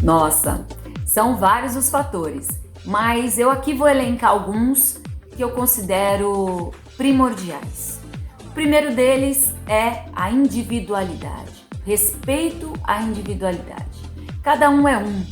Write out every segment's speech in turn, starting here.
Nossa, são vários os fatores, mas eu aqui vou elencar alguns que eu considero primordiais. O primeiro deles é a individualidade, respeito à individualidade. Cada um é um.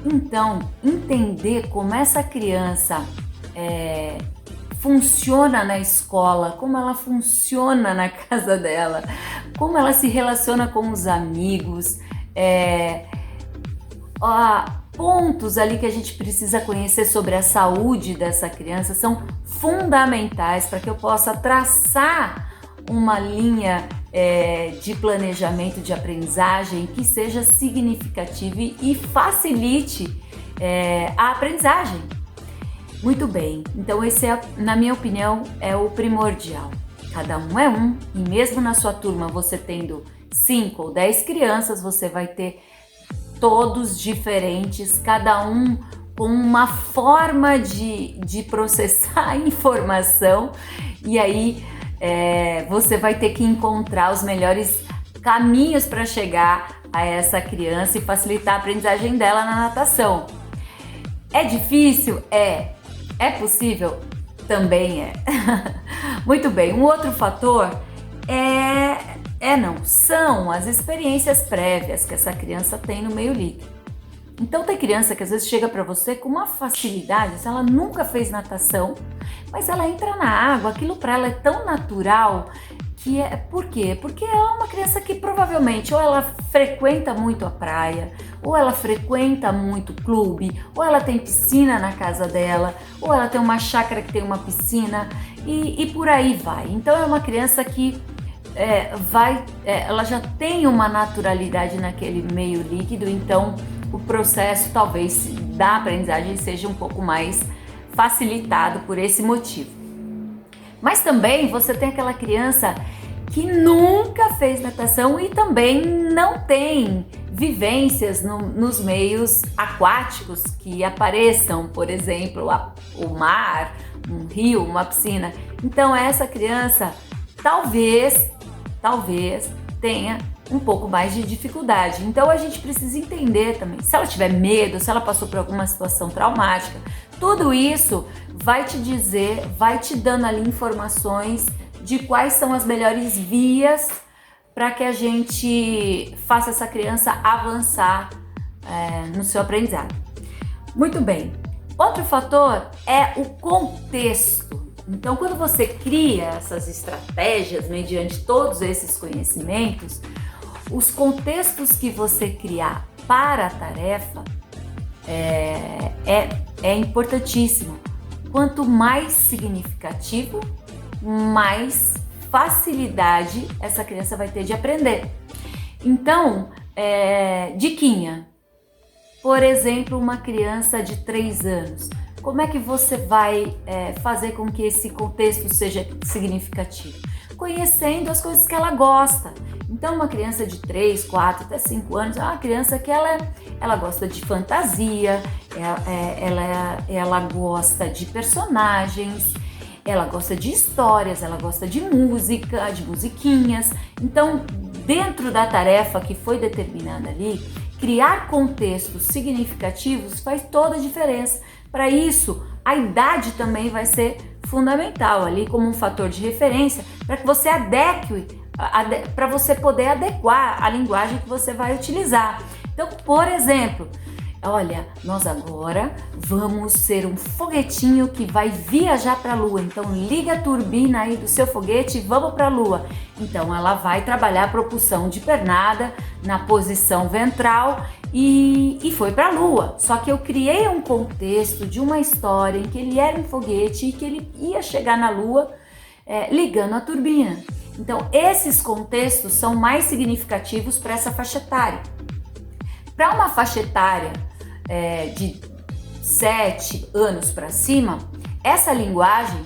Então, entender como essa criança funciona na escola, como ela funciona na casa dela, como ela se relaciona com os amigos, pontos ali que a gente precisa conhecer sobre a saúde dessa criança são fundamentais para que eu possa traçar uma linha de planejamento de aprendizagem que seja significativa e facilite a aprendizagem. Muito bem, então esse na minha opinião é o primordial. Cada um é um e mesmo na sua turma você tendo 5 ou 10 crianças, você vai ter todos diferentes, cada um com uma forma de processar a informação e aí você vai ter que encontrar os melhores caminhos para chegar a essa criança e facilitar a aprendizagem dela na natação. É difícil? É. É possível? Também é. Muito bem, um outro fator são as experiências prévias que essa criança tem no meio líquido. Então tem criança que às vezes chega para você com uma facilidade, se ela nunca fez natação, mas ela entra na água, aquilo para ela é tão natural que por quê? Porque ela é uma criança que provavelmente ou ela frequenta muito a praia, ou ela frequenta muito clube, ou ela tem piscina na casa dela, ou ela tem uma chácara que tem uma piscina e por aí vai. Então é uma criança que ela já tem uma naturalidade naquele meio líquido, então o processo talvez da aprendizagem seja um pouco mais facilitado por esse motivo. Mas também você tem aquela criança que nunca fez natação e também não tem vivências nos meios aquáticos que apareçam, por exemplo, o mar, um rio, uma piscina. Então essa criança talvez tenha um pouco mais de dificuldade. Então a gente precisa entender também, se ela tiver medo, se ela passou por alguma situação traumática, tudo isso vai te dizer, vai te dando ali informações de quais são as melhores vias para que a gente faça essa criança avançar no seu aprendizado. Muito bem. Outro fator é o contexto. Então, quando você cria essas estratégias mediante todos esses conhecimentos, os contextos que você criar para a tarefa é importantíssimo. Quanto mais significativo, mais facilidade essa criança vai ter de aprender. Então, diquinha. Por exemplo, uma criança de 3 anos. Como é que você vai fazer com que esse contexto seja significativo? Conhecendo as coisas que ela gosta. Então, uma criança de 3, 4, até 5 anos é uma criança que ela gosta de fantasia, ela gosta de personagens, ela gosta de histórias, ela gosta de música, de musiquinhas. Então, dentro da tarefa que foi determinada ali, criar contextos significativos faz toda a diferença. Para isso, a idade também vai ser fundamental ali como um fator de referência para que você adeque, para você poder adequar a linguagem que você vai utilizar. Então, por exemplo, olha, nós agora vamos ser um foguetinho que vai viajar para a Lua. Então, liga a turbina aí do seu foguete e vamos para a Lua. Então, ela vai trabalhar a propulsão de pernada na posição ventral e foi para a Lua. Só que eu criei um contexto de uma história em que ele era um foguete e que ele ia chegar na Lua ligando a turbina. Então, esses contextos são mais significativos para essa faixa etária. Para uma faixa etária de 7 anos para cima, essa linguagem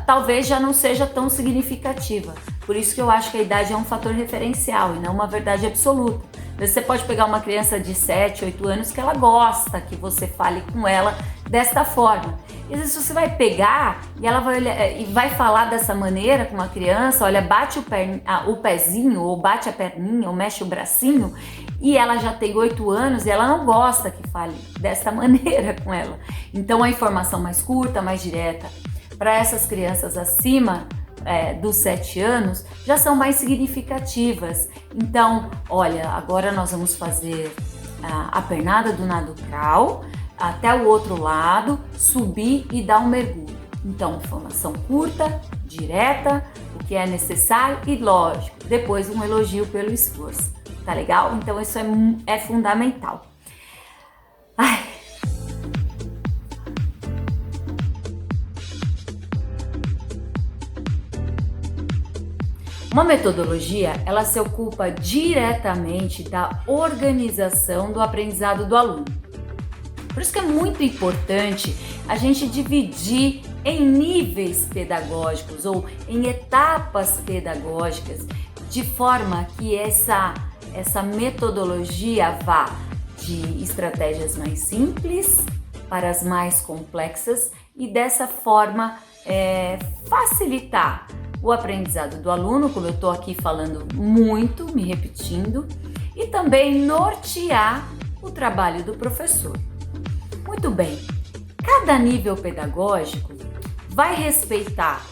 talvez já não seja tão significativa. Por isso que eu acho que a idade é um fator referencial e não uma verdade absoluta. Você pode pegar uma criança de 7, 8 anos que ela gosta que você fale com ela desta forma. E às vezes você vai pegar e ela vai olhar, e vai falar dessa maneira com uma criança, olha, bate o pezinho, ou bate a perninha, ou mexe o bracinho, e ela já tem 8 anos e ela não gosta que fale desta maneira com ela. Então a informação mais curta, mais direta, para essas crianças acima dos 7 anos já são mais significativas. Então, olha, agora nós vamos fazer a pernada do nado crawl até o outro lado, subir e dar um mergulho. Então, informação curta, direta, o que é necessário e lógico, depois um elogio pelo esforço. Tá legal? Então isso é fundamental. Ai. Uma metodologia, ela se ocupa diretamente da organização do aprendizado do aluno. Por isso que é muito importante a gente dividir em níveis pedagógicos ou em etapas pedagógicas, de forma que essa metodologia vá de estratégias mais simples para as mais complexas e dessa forma facilitar o aprendizado do aluno, como eu estou aqui falando muito, me repetindo, e também nortear o trabalho do professor. Muito bem, cada nível pedagógico vai respeitar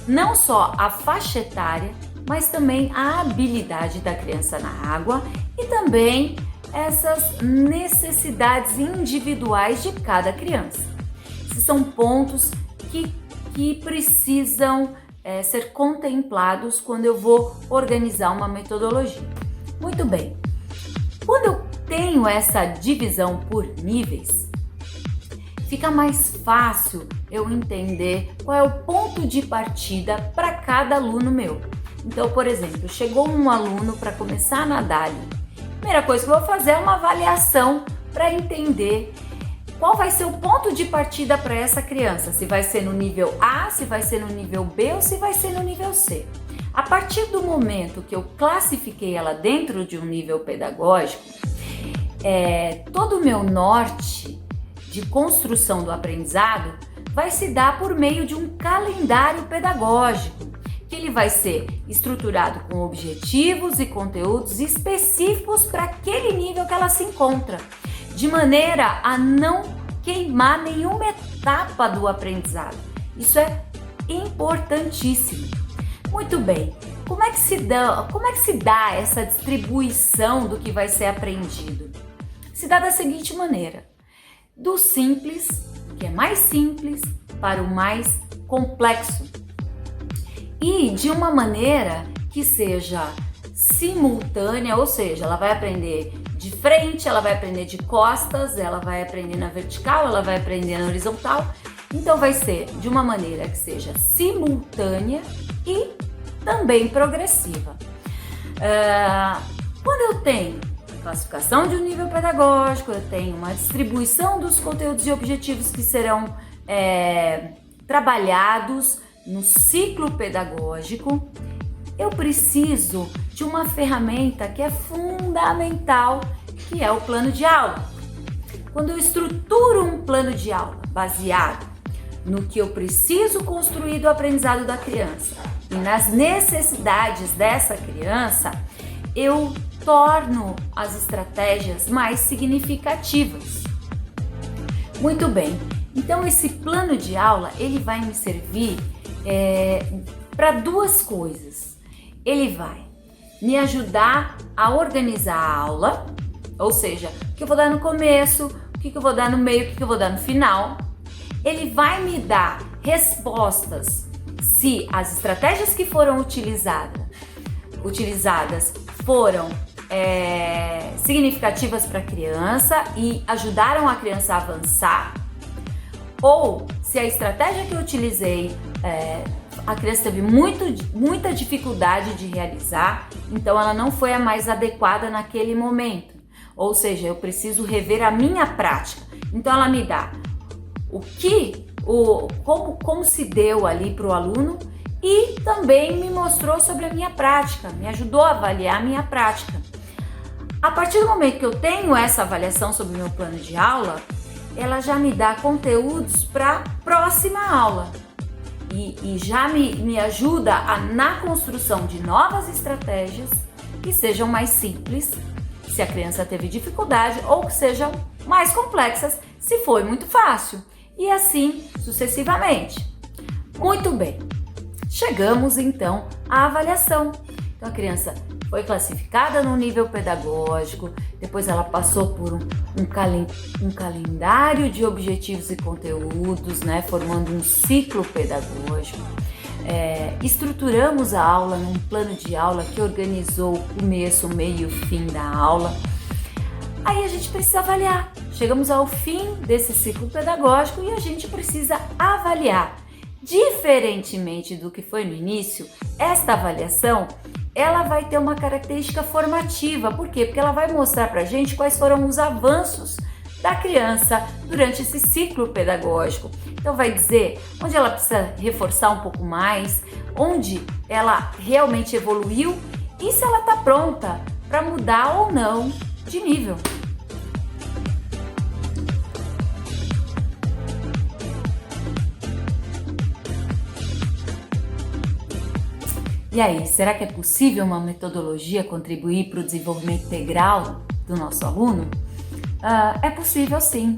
não só a faixa etária, mas também a habilidade da criança na água e também essas necessidades individuais de cada criança. Esses são pontos que precisam ser contemplados quando eu vou organizar uma metodologia. Muito bem, quando eu tenho essa divisão por níveis, fica mais fácil eu entender qual é o ponto de partida para cada aluno meu. Então, por exemplo, chegou um aluno para começar a nadar ali. Primeira coisa que eu vou fazer é uma avaliação para entender qual vai ser o ponto de partida para essa criança. Se vai ser no nível A, se vai ser no nível B ou se vai ser no nível C. A partir do momento que eu classifiquei ela dentro de um nível pedagógico, todo o meu norte de construção do aprendizado vai se dar por meio de um calendário pedagógico, que ele vai ser estruturado com objetivos e conteúdos específicos para aquele nível que ela se encontra, de maneira a não queimar nenhuma etapa do aprendizado. Isso é importantíssimo. Muito bem, como é que se dá essa distribuição do que vai ser aprendido? Se dá da seguinte maneira: do simples, que é mais simples, para o mais complexo. E de uma maneira que seja simultânea, ou seja, ela vai aprender de frente, ela vai aprender de costas, ela vai aprender na vertical, ela vai aprender na horizontal. Então vai ser de uma maneira que seja simultânea e também progressiva. Quando eu tenho classificação de um nível pedagógico, eu tenho uma distribuição dos conteúdos e objetivos que serão trabalhados no ciclo pedagógico, eu preciso de uma ferramenta que é fundamental, que é o plano de aula. Quando eu estruturo um plano de aula baseado no que eu preciso construir do aprendizado da criança e nas necessidades dessa criança, eu torno as estratégias mais significativas. Muito bem, então esse plano de aula ele vai me servir para duas coisas. Ele vai me ajudar a organizar a aula, ou seja, o que eu vou dar no começo, o que eu vou dar no meio, o que eu vou dar no final. Ele vai me dar respostas se as estratégias que foram utilizadas foram significativas para a criança e ajudaram a criança a avançar, ou se a estratégia que eu utilizei a criança teve muita dificuldade de realizar, então ela não foi a mais adequada naquele momento. Ou seja, eu preciso rever a minha prática. Então ela me dá como se deu ali para o aluno e também me mostrou sobre a minha prática, me ajudou a avaliar a minha prática. A partir do momento que eu tenho essa avaliação sobre o meu plano de aula, ela já me dá conteúdos para a próxima aula e já me ajuda na construção de novas estratégias que sejam mais simples, se a criança teve dificuldade, ou que sejam mais complexas, se foi muito fácil, e assim sucessivamente. Muito bem, chegamos então à avaliação. Então a criança foi classificada no nível pedagógico, depois ela passou por um calendário de objetivos e conteúdos, né, formando um ciclo pedagógico. Estruturamos a aula num plano de aula que organizou o começo, o meio e o fim da aula. Aí a gente precisa avaliar. Chegamos ao fim desse ciclo pedagógico e a gente precisa avaliar. Diferentemente do que foi no início, esta avaliação ela vai ter uma característica formativa. Por quê? Porque ela vai mostrar pra gente quais foram os avanços da criança durante esse ciclo pedagógico. Então vai dizer onde ela precisa reforçar um pouco mais, onde ela realmente evoluiu e se ela está pronta para mudar ou não de nível. E aí, será que é possível uma metodologia contribuir para o desenvolvimento integral do nosso aluno? É possível sim,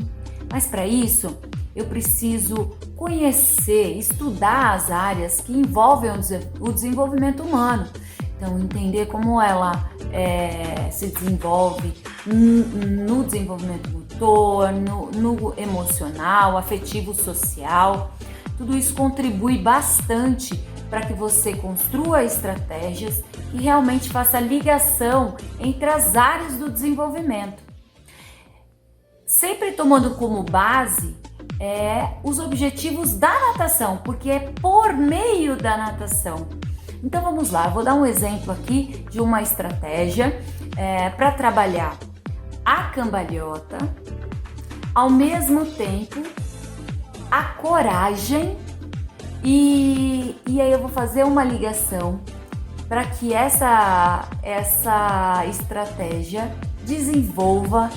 mas para isso eu preciso conhecer, estudar as áreas que envolvem o desenvolvimento humano. Então, entender como ela se desenvolve no desenvolvimento motor, no emocional, afetivo, social. Tudo isso contribui bastante para que você construa estratégias e realmente faça ligação entre as áreas do desenvolvimento. Sempre tomando como base os objetivos da natação, porque é por meio da natação. Então vamos lá, eu vou dar um exemplo aqui de uma estratégia para trabalhar a cambalhota, ao mesmo tempo a coragem e aí eu vou fazer uma ligação para que essa estratégia desenvolva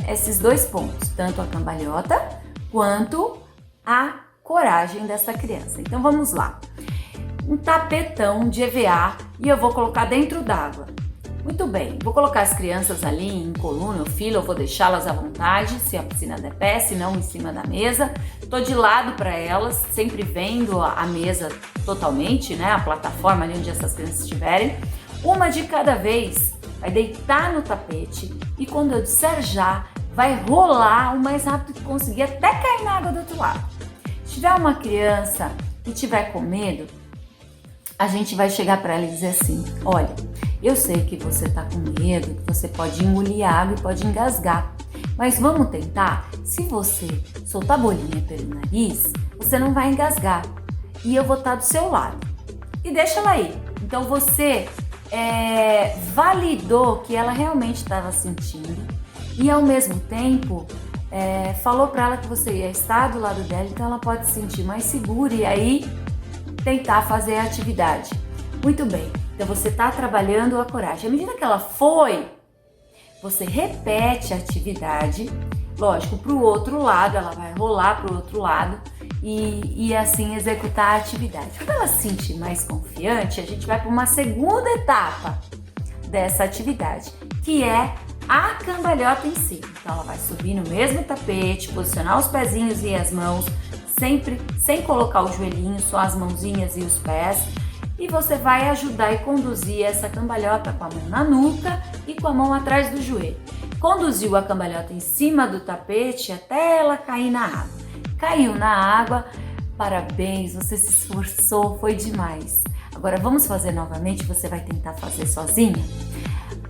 esses dois pontos, tanto a cambalhota quanto a coragem dessa criança. Então vamos lá. Um tapetão de EVA e eu vou colocar dentro d'água. Muito bem, vou colocar as crianças ali em coluna ou fila, eu vou deixá-las à vontade, se a piscina der pé, se não em cima da mesa. Tô de lado para elas, sempre vendo a mesa totalmente, né, a plataforma ali onde essas crianças estiverem. Uma de cada vez, vai deitar no tapete e quando eu disser já, vai rolar o mais rápido que conseguir até cair na água do outro lado. Se tiver uma criança que tiver com medo, a gente vai chegar para ela e dizer assim: olha, eu sei que você tá com medo, que você pode engolir água e pode engasgar, mas vamos tentar? Se você soltar bolinha pelo nariz, você não vai engasgar e eu vou estar do seu lado. E deixa ela aí. Então você validou que ela realmente estava sentindo e ao mesmo tempo falou para ela que você ia estar do lado dela, então ela pode se sentir mais segura e aí tentar fazer a atividade. Muito bem, então você está trabalhando a coragem. À medida que ela foi, você repete a atividade, lógico, para o outro lado, ela vai rolar para o outro lado e assim executar a atividade. Quando ela se sentir mais confiante, a gente vai para uma segunda etapa dessa atividade, que é a cambalhota em si. Então ela vai subir no mesmo tapete, posicionar os pezinhos e as mãos, sempre sem colocar o joelhinho, só as mãozinhas e os pés. E você vai ajudar e conduzir essa cambalhota com a mão na nuca e com a mão atrás do joelho. Conduziu a cambalhota em cima do tapete até ela cair na água. Caiu na água, parabéns, você se esforçou, foi demais. Agora vamos fazer novamente, você vai tentar fazer sozinha?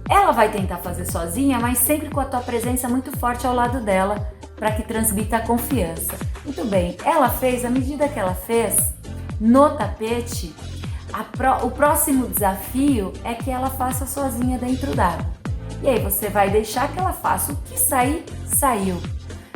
Ela vai tentar fazer sozinha, mas sempre com a tua presença muito forte ao lado dela, para que transmita a confiança. Muito bem, ela fez, à medida que ela fez, no tapete, o próximo desafio é que ela faça sozinha dentro d'água. E aí você vai deixar que ela faça o que sair, saiu.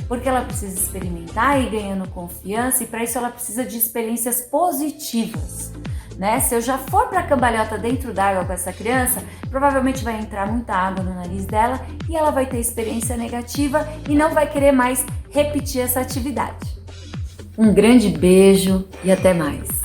Porque ela precisa experimentar e ir ganhando confiança e para isso ela precisa de experiências positivas. Né? Se eu já for para a cambalhota dentro d'água com essa criança, provavelmente vai entrar muita água no nariz dela e ela vai ter experiência negativa e não vai querer mais repetir essa atividade. Um grande beijo e até mais!